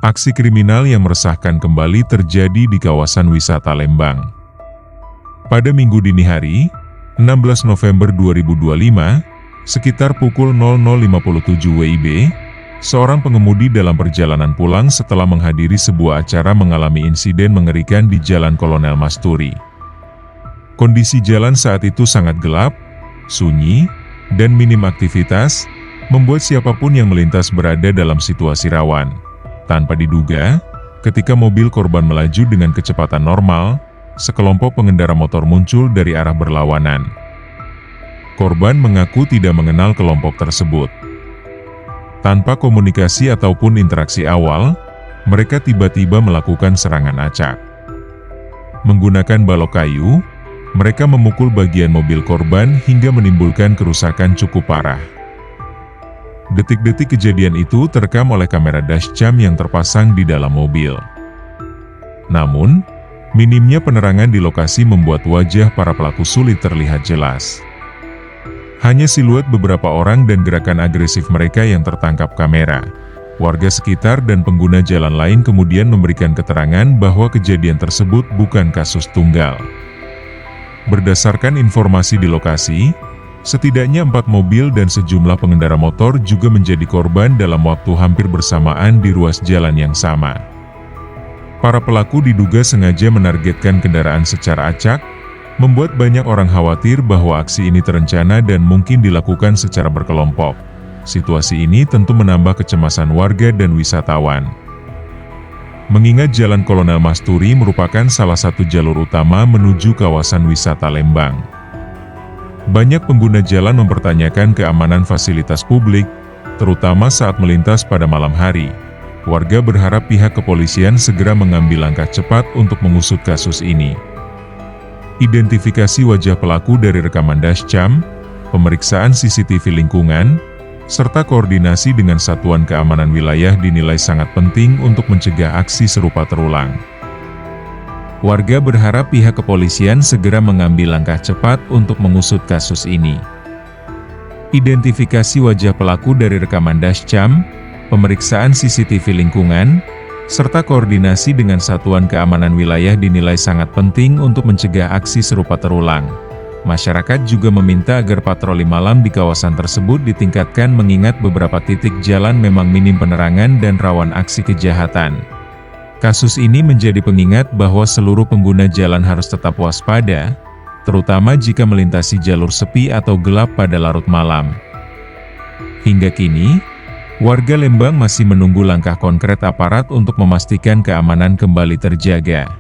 Aksi kriminal yang meresahkan kembali terjadi di kawasan wisata Lembang. Pada Minggu dini hari, 16 November 2025, sekitar pukul 00.57 WIB, seorang pengemudi dalam perjalanan pulang setelah menghadiri sebuah acara mengalami insiden mengerikan di Jalan Kolonel Masturi. Kondisi jalan saat itu sangat gelap, sunyi, dan minim aktivitas, membuat siapapun yang melintas berada dalam situasi rawan. Tanpa diduga, ketika mobil korban melaju dengan kecepatan normal, sekelompok pengendara motor muncul dari arah berlawanan. Korban mengaku tidak mengenal kelompok tersebut. Tanpa komunikasi ataupun interaksi awal, mereka tiba-tiba melakukan serangan acak. Menggunakan balok kayu, mereka memukul bagian mobil korban hingga menimbulkan kerusakan cukup parah. Detik-detik kejadian itu terekam oleh kamera dashcam yang terpasang di dalam mobil. Namun, minimnya penerangan di lokasi membuat wajah para pelaku sulit terlihat jelas. Hanya siluet beberapa orang dan gerakan agresif mereka yang tertangkap kamera. Warga sekitar dan pengguna jalan lain kemudian memberikan keterangan bahwa kejadian tersebut bukan kasus tunggal. Berdasarkan informasi di lokasi, setidaknya 4 mobil dan sejumlah pengendara motor juga menjadi korban dalam waktu hampir bersamaan di ruas jalan yang sama. Para pelaku diduga sengaja menargetkan kendaraan secara acak, membuat banyak orang khawatir bahwa aksi ini terencana dan mungkin dilakukan secara berkelompok. Situasi ini tentu menambah kecemasan warga dan wisatawan. Mengingat Jalan Kolonel Masturi merupakan salah satu jalur utama menuju kawasan wisata Lembang. Banyak pengguna jalan mempertanyakan keamanan fasilitas publik, terutama saat melintas pada malam hari. Warga berharap pihak kepolisian segera mengambil langkah cepat untuk mengusut kasus ini. Identifikasi wajah pelaku dari rekaman dashcam, pemeriksaan CCTV lingkungan, serta koordinasi dengan satuan keamanan wilayah dinilai sangat penting untuk mencegah aksi serupa terulang. Warga berharap pihak kepolisian segera mengambil langkah cepat untuk mengusut kasus ini. Identifikasi wajah pelaku dari rekaman dashcam, pemeriksaan CCTV lingkungan, serta koordinasi dengan satuan keamanan wilayah dinilai sangat penting untuk mencegah aksi serupa terulang. Masyarakat juga meminta agar patroli malam di kawasan tersebut ditingkatkan mengingat beberapa titik jalan memang minim penerangan dan rawan aksi kejahatan. Kasus ini menjadi pengingat bahwa seluruh pengguna jalan harus tetap waspada, terutama jika melintasi jalur sepi atau gelap pada larut malam. Hingga kini, warga Lembang masih menunggu langkah konkret aparat untuk memastikan keamanan kembali terjaga.